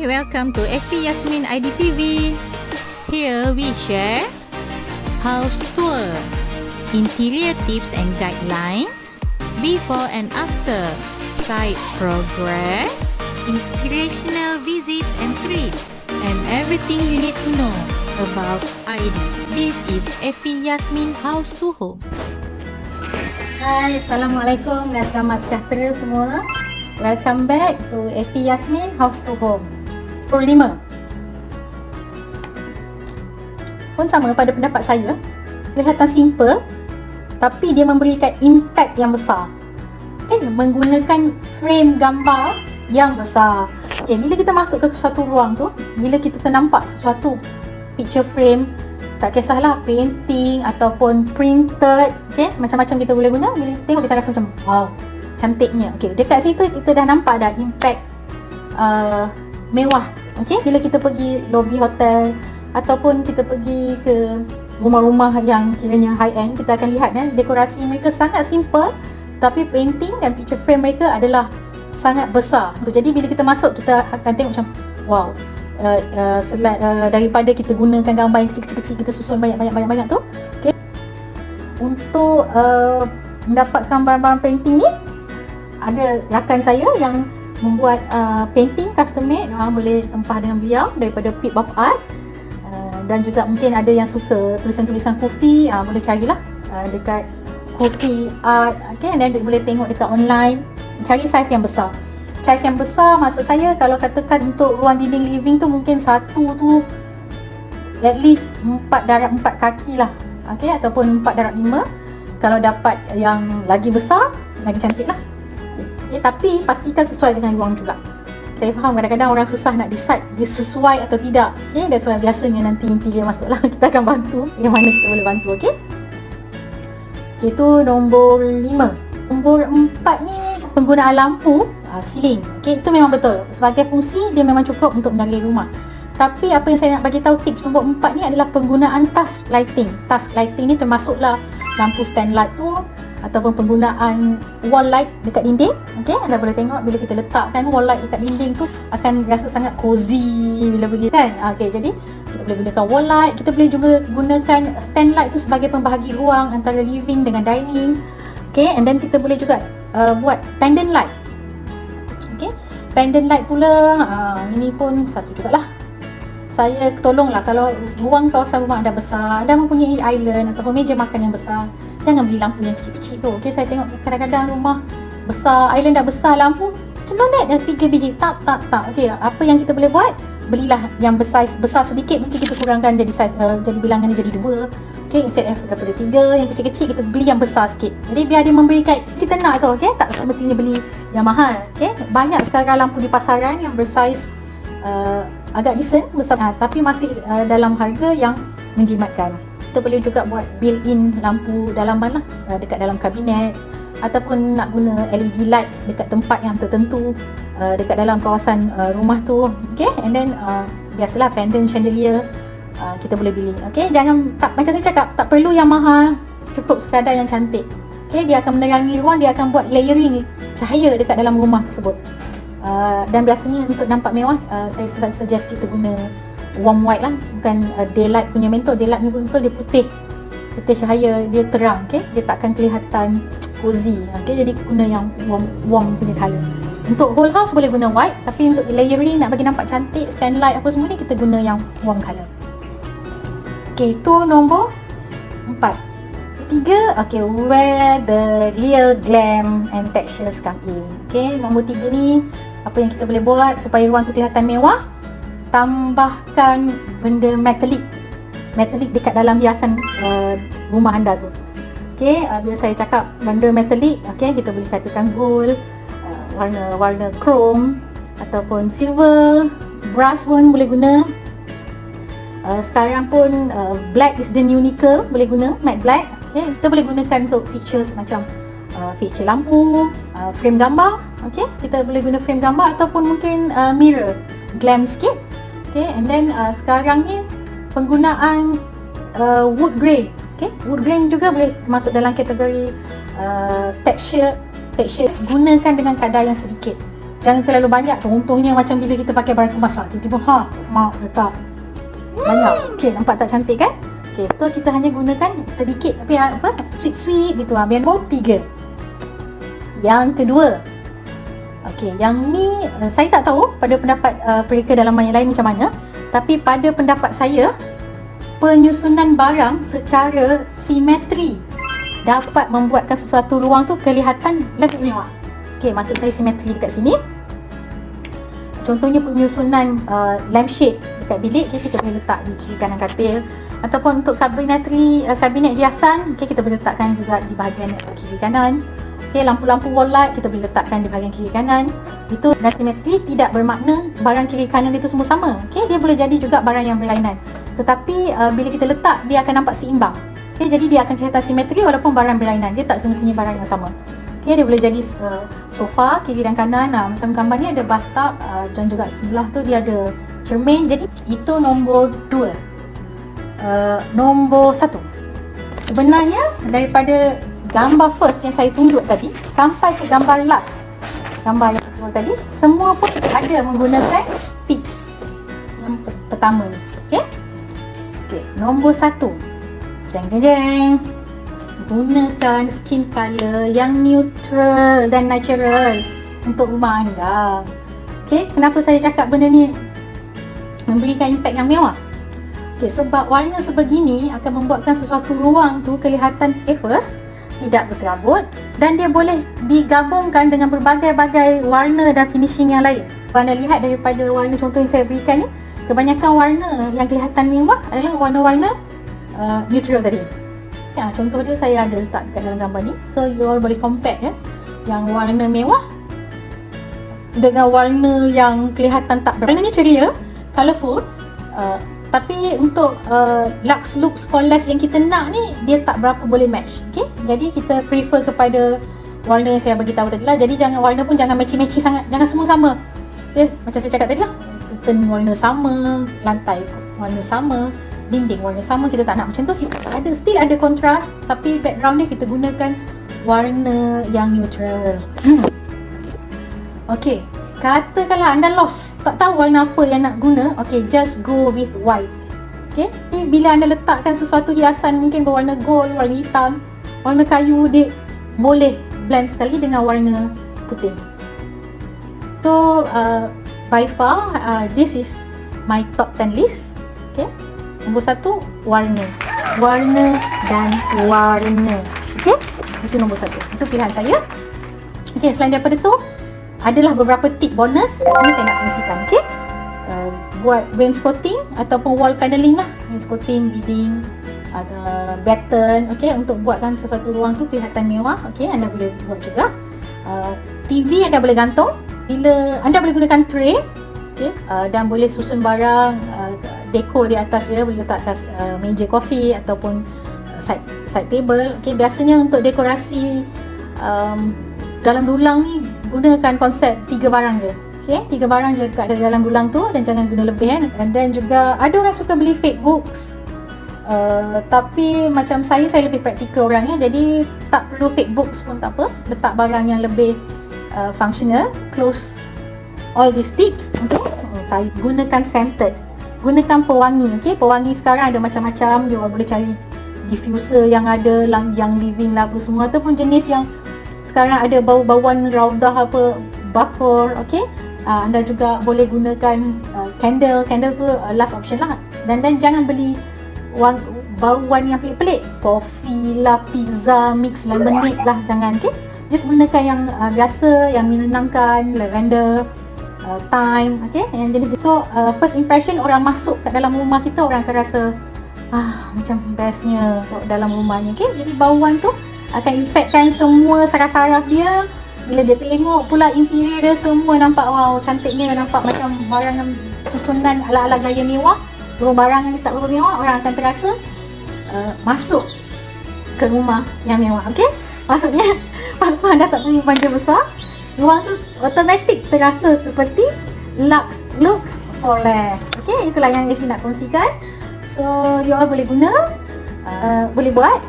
Hi, welcome to FP Yasmin IDTV. Here we share house tour, interior tips and guidelines, before and after, site progress, inspirational visits and trips, and everything you need to know about ID. This is FP Yasmin House to Home. Hai, Assalamualaikum dan selamat sejahtera semua. Welcome back to FP Yasmin House to Home 5. Pun sama pada pendapat saya, kelihatan simple tapi dia memberikan impact yang besar. Menggunakan frame gambar yang besar. Bila kita masuk ke suatu ruang tu, bila kita ternampak sesuatu picture frame, tak kisahlah painting ataupun printed, macam-macam kita boleh guna. Bila kita tengok, kita rasa macam wow, cantiknya. Dekat situ kita dah nampak dah impact mewah. Bila kita pergi lobby hotel ataupun kita pergi ke rumah-rumah yang kiranya high end, kita akan lihat dekorasi mereka sangat simple tapi painting dan picture frame mereka adalah sangat besar. Jadi bila kita masuk, kita akan tengok macam wow, daripada kita gunakan gambar yang kecil-kecil, kita susun banyak tu. Untuk mendapatkan barang-barang painting ni, ada rakan saya yang membuat painting custom made, boleh tempah dengan beliau daripada Pip of Art. Dan juga mungkin ada yang suka tulisan-tulisan Kufi, boleh carilah dekat Kufi Art, dan boleh tengok dekat online, cari saiz yang besar. Saiz yang besar maksud saya, kalau katakan untuk ruang dinding living tu, mungkin satu tu at least 4 darab 4 kaki lah, ataupun 4 darab 5. Kalau dapat yang lagi besar, lagi cantik lah. Tapi pastikan sesuai dengan ruang juga. Saya faham kadang-kadang orang susah nak decide dia sesuai atau tidak. That's why biasanya nanti interior masuk lah. Kita akan bantu yang mana kita boleh bantu. Itu nombor 5. Nombor 4 ni penggunaan lampu ceiling. Itu memang betul. Sebagai fungsi dia memang cukup untuk menerangi rumah. Tapi apa yang saya nak bagi tahu, tips nombor 4 ni adalah penggunaan task lighting. Task lighting ni termasuklah lampu stand light tu, ataupun penggunaan wall light dekat dinding. Anda boleh tengok bila kita letakkan wall light dekat dinding tu, akan rasa sangat cozy bila pergi kan. Jadi kita boleh gunakan wall light. Kita boleh juga gunakan stand light tu sebagai pembahagi ruang antara living dengan dining. And then kita boleh juga buat pendant light. Pendant light pula, ini pun satu jugalah. Saya tolonglah kalau ruang kawasan rumah anda besar, anda mempunyai island ataupun meja makan yang besar, jangan beli lampu yang kecil-kecil tu. Saya tengok kadang-kadang rumah besar, island dah besar, lampu celonet dah 3 biji. Tak. Apa yang kita boleh buat, belilah yang besar sedikit, mungkin kita kurangkan jadi saiz, jadi bilangannya jadi 2. Instead daripada 3, yang kecil-kecil kita beli yang besar sikit. Jadi biar dia memberikan, kita nak tu, tak semestinya beli yang mahal. Banyak sekarang lampu di pasaran yang bersaiz agak decent, besar, tapi masih dalam harga yang menjimatkan. Kita boleh juga buat built-in lampu dalaman lah, dekat dalam kabinet, ataupun nak guna LED lights dekat tempat yang tertentu, dekat dalam kawasan rumah tu. And then biasalah pendant chandelier kita boleh beli. Jangan, macam saya cakap, tak perlu yang mahal, cukup sekadar yang cantik. Dia akan menerangi ruang, dia akan buat layering cahaya dekat dalam rumah tersebut. Dan biasanya untuk nampak mewah, saya suggest kita guna warm white lah, bukan daylight punya mentor. Daylight ni betul dia putih cahaya, dia terang. Dia takkan kelihatan cozy. Jadi guna yang warm punya colour. Untuk whole house boleh guna white, tapi untuk layering, nak bagi nampak cantik, stand light apa semua ni, kita guna yang warm colour. Itu nombor 4. 3, where the real glam and textures come in. Nombor 3 ni, apa yang kita boleh buat supaya ruang tu kelihatan mewah, tambahkan benda metalik dekat dalam hiasan rumah anda tu. Bila saya cakap benda metalik, kita boleh katakan gold, warna chrome ataupun silver, brass pun boleh guna. Sekarang pun black is the new nickel, boleh guna matte black. Kita boleh gunakan untuk features macam feature lampu, frame gambar. Kita boleh guna frame gambar ataupun mungkin mirror, glam sikit. And then sekarang ni penggunaan wood grain. Wood grain juga boleh masuk dalam kategori texture. Gunakan dengan kadar yang sedikit. Jangan terlalu banyak. Contohnya macam bila kita pakai barang kemas lah, tiba-tiba mak letak banyak. Okey, nampak tak cantik kan? Okey, so kita hanya gunakan sedikit tapi sweet gitu lah. Nombor 3. Yang kedua, okey, yang ni saya tak tahu pada pendapat mereka dalaman yang lain macam mana, tapi pada pendapat saya, penyusunan barang secara simetri dapat membuatkan sesuatu ruang tu kelihatan lebih mewah. Okey, maksud saya simetri dekat sini. Contohnya penyusunan lampshade dekat bilik, kita boleh letak di kiri kanan katil. Ataupun untuk kabinet hiasan, kita boleh letakkan juga di bahagian kiri kanan. Okay, lampu-lampu wall light kita boleh letakkan di bahagian kiri kanan. Itu dan simetri tidak bermakna barang kiri kanan itu semua sama. Okay, dia boleh jadi juga barang yang berlainan. Tetapi bila kita letak, dia akan nampak seimbang. Okay, jadi dia akan kelihatan simetri walaupun barang berlainan. Dia tak semestinya barang yang sama. Okay, dia boleh jadi sofa kiri dan kanan. Macam gambar ni ada bathtub dan juga sebelah tu dia ada cermin. Jadi itu nombor 2. Nombor 1. Sebenarnya daripada gambar first yang saya tunjuk tadi sampai ke gambar last, gambar yang kedua tadi, semua pun ada menggunakan tips yang pertama ni. Okay, nombor 1, jeng, gunakan skin color yang neutral dan natural untuk rumah anda. Okay, kenapa saya cakap benda ni memberikan impact yang mewah? Okay, sebab warna sebegini akan membuatkan sesuatu ruang tu kelihatan first, tidak berserabut, dan dia boleh digabungkan dengan berbagai-bagai warna dan finishing yang lain. Anda lihat daripada warna contoh yang saya berikan ni, kebanyakan warna yang kelihatan mewah adalah warna-warna neutral tadi. Ya, contoh dia saya ada letak dekat dalam gambar ni. So you all boleh compare ya, yang warna mewah dengan warna yang kelihatan tak warna ni ceria, colourful, tapi untuk lux looks for less yang kita nak ni, dia tak berapa boleh match. Okay? Jadi kita prefer kepada warna yang saya bagi tahu tadi lah. Jadi warna pun jangan matchy-matchy sangat, jangan semua sama. Okay? Macam saya cakap tadi lah, curtain warna sama, lantai warna sama, dinding warna sama, kita tak nak macam tu. Kita still ada kontras, tapi background dia kita gunakan warna yang neutral. Okay, katakanlah anda lost, tak tahu warna apa yang nak guna. Okay, just go with white. Okay, ni bila anda letakkan sesuatu hiasan mungkin berwarna gold, warna hitam, warna kayu, dia boleh blend sekali dengan warna putih. So by far this is my top 10 list. Okay, nombor 1, warna dan warna. Okay, itu nombor 1, itu pilihan saya. Okay, selain daripada tu adalah beberapa tip bonus ini saya nak kongsikan. Okay, buat wainscoting ataupun wall paneling lah, wainscoting, beading, ada batten. Okay, untuk buatkan sesuatu ruang tu kelihatan mewah. Okay, anda boleh buat juga. TV anda boleh gantung, bila anda boleh gunakan tray. Okay, dan boleh susun barang dekor di atas dia, boleh letak atas meja kopi ataupun side table. Okay, biasanya untuk dekorasi dalam dulang ni gunakan konsep 3 barang je. Okay, 3 barang je dekat dalam dulang tu dan jangan guna lebih kan. And then juga ada orang suka beli fake books. Tapi macam saya lebih praktikal orangnya, jadi tak perlu fake books pun tak apa. Letak barang yang lebih functional. Close all these tips untuk saya gunakan scented. Gunakan pewangi. Okay, pewangi sekarang ada macam-macam. Dia boleh cari diffuser yang ada, yang living lah apa semua, ataupun jenis yang sekarang ada bau-bauan raudah apa, bakor. Okay, anda juga boleh gunakan candle tu last option lah. Dan jangan beli bauan yang pelik-pelik, coffee lah, pizza mix, lemonade lah, jangan. Okay, just gunakan yang biasa, yang menenangkan, lavender, thyme. Okay, yang jenis. So first impression orang masuk kat dalam rumah kita, orang akan rasa macam bestnya dalam rumahnya. Okay, jadi bauan tu akan efekkan semua saraf-saraf dia. Bila dia tengok pula interior dia, semua nampak wow, cantiknya, nampak macam barang yang susunan ala-ala gaya mewah. Barang yang tak berapa mewah, orang akan terasa masuk ke rumah yang mewah. Okay, maksudnya walaupun anda tak perlu banja besar, ruang tu automatik terasa seperti looks for less. Okay, itulah yang Ashley nak kongsikan. So you all boleh guna, boleh buat.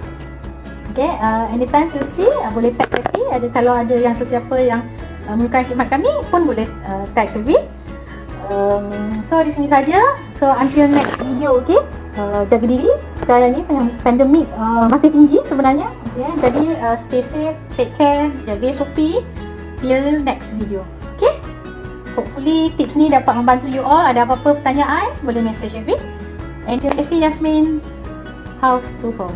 Okay, anytime feel free, boleh tag Pepi. Kalau ada yang sesiapa yang menggunakan khidmat kami pun boleh text Evi. So di sini saja. So until next video, okay? Jaga diri. Sekarang ni pandemik masih tinggi sebenarnya, okay? Jadi stay safe, take care, jaga SOP. Till next video, okay? Hopefully tips ni dapat membantu you all. Ada apa-apa pertanyaan boleh message Evi. And Evi Yasmin, House to Home.